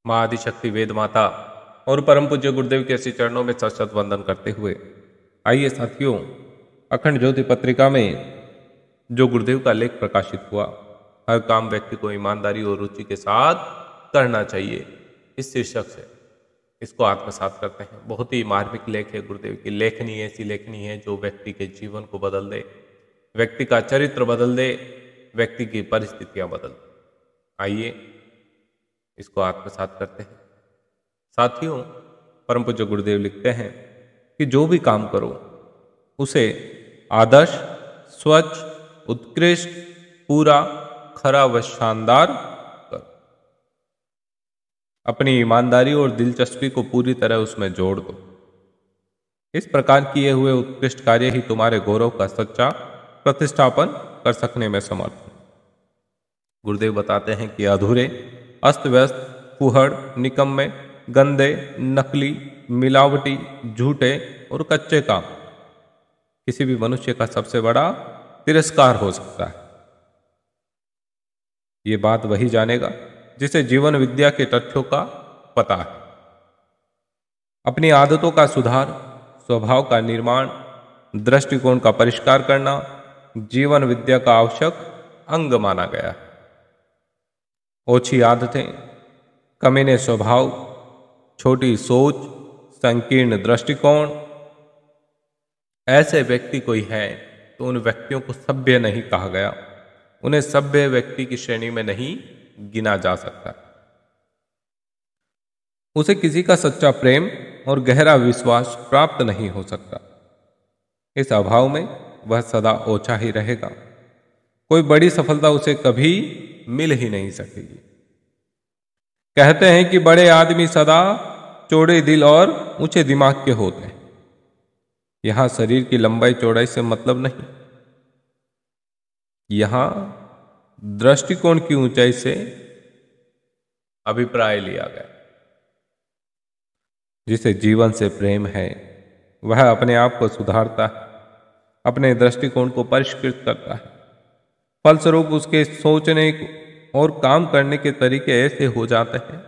माँ आदिशक्ति वेद माता और परम पूज्य गुरुदेव के श्री चरणों में सशत वंदन करते हुए आइए साथियों, अखंड ज्योति पत्रिका में जो गुरुदेव का लेख प्रकाशित हुआ, हर काम व्यक्ति को ईमानदारी और रुचि के साथ करना चाहिए, इस शीर्षक से इसको आत्मसात करते हैं। बहुत ही मार्मिक लेख है। गुरुदेव की लेखनी ऐसी लेखनी है जो व्यक्ति के जीवन को बदल दे, व्यक्ति का चरित्र बदल दे, व्यक्ति की परिस्थितियां बदल दे। आइए इसको आत्मसात करते हैं। साथियों, परम पूज्य गुरुदेव लिखते हैं कि जो भी काम करो उसे आदर्श, स्वच्छ, उत्कृष्ट, पूरा, खरा व शानदार करो। अपनी ईमानदारी और दिलचस्पी को पूरी तरह उसमें जोड़ दो। इस प्रकार किए हुए उत्कृष्ट कार्य ही तुम्हारे गौरव का सच्चा प्रतिष्ठापन कर सकने में समर्थ हैं। गुरुदेव बताते हैं कि अधूरे, अस्त व्यस्त, फुहड़, निकम्मे, गंदे, नकली, मिलावटी, झूठे और कच्चे काम किसी भी मनुष्य का सबसे बड़ा तिरस्कार हो सकता है। ये बात वही जानेगा जिसे जीवन विद्या के तथ्यों का पता है। अपनी आदतों का सुधार, स्वभाव का निर्माण, दृष्टिकोण का परिष्कार करना जीवन विद्या का आवश्यक अंग माना गया है। ओछी आदतें, कमीने स्वभाव, छोटी सोच, संकीर्ण दृष्टिकोण ऐसे व्यक्ति कोई है तो उन व्यक्तियों को सभ्य नहीं कहा गया, उन्हें सभ्य व्यक्ति की श्रेणी में नहीं गिना जा सकता। उसे किसी का सच्चा प्रेम और गहरा विश्वास प्राप्त नहीं हो सकता। इस अभाव में वह सदा ओछा ही रहेगा। कोई बड़ी सफलता उसे कभी मिल ही नहीं सकेगी। कहते हैं कि बड़े आदमी सदा चौड़े दिल और ऊंचे दिमाग के होते हैं। यहां शरीर की लंबाई चौड़ाई से मतलब नहीं, यहां दृष्टिकोण की ऊंचाई से अभिप्राय लिया गया। जिसे जीवन से प्रेम है वह अपने आप को सुधारता है, अपने दृष्टिकोण को परिष्कृत करता है। फलस्वरूप उसके सोचने और काम करने के तरीके ऐसे हो जाते हैं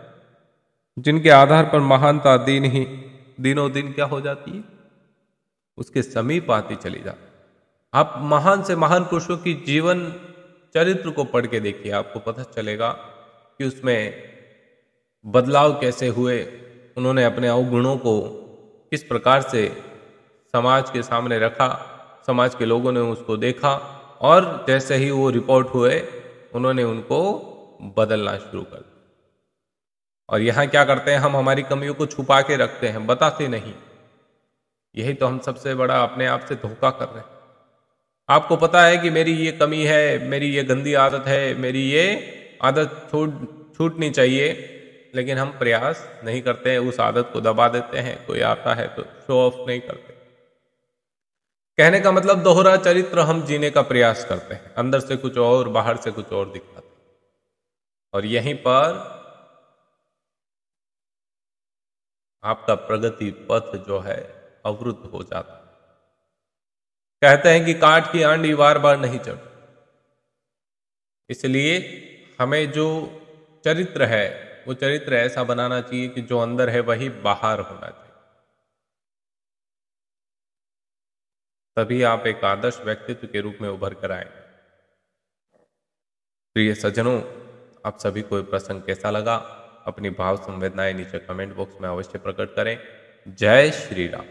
जिनके आधार पर महानता दिनों दिन क्या हो जाती है, उसके समीप आती चली जाती। आप महान से महान पुरुषों की जीवन चरित्र को पढ़ के देखिए, आपको पता चलेगा कि उसमें बदलाव कैसे हुए, उन्होंने अपने अवगुणों को किस प्रकार से समाज के सामने रखा, समाज के लोगों ने उसको देखा और जैसे ही वो रिपोर्ट हुए उन्होंने उनको बदलना शुरू कर दिया। और यहाँ क्या करते हैं, हम हमारी कमियों को छुपा के रखते हैं, बताते नहीं। यही तो हम सबसे बड़ा अपने आप से धोखा कर रहे हैं। आपको पता है कि मेरी ये कमी है, मेरी ये गंदी आदत है, मेरी ये आदत छूटनी चाहिए, लेकिन हम प्रयास नहीं करते हैं, उस आदत को दबा देते हैं। कोई आता है तो शो ऑफ नहीं करते। कहने का मतलब दोहरा चरित्र हम जीने का प्रयास करते हैं, अंदर से कुछ और, बाहर से कुछ और दिखाते हैं, और यहीं पर आपका प्रगति पथ जो है अवरुद्ध हो जाता है। कहते हैं कि काठ की आंडी बार बार नहीं चढ़ती। इसलिए हमें जो चरित्र है वो चरित्र ऐसा बनाना चाहिए कि जो अंदर है वही बाहर होना चाहिए। तभी आप एक आदर्श व्यक्तित्व के रूप में उभर कर आए। प्रिय सज्जनों, आप सभी को प्रसंग कैसा लगा, अपनी भाव संवेदनाएं नीचे कमेंट बॉक्स में अवश्य प्रकट करें। जय श्री राम।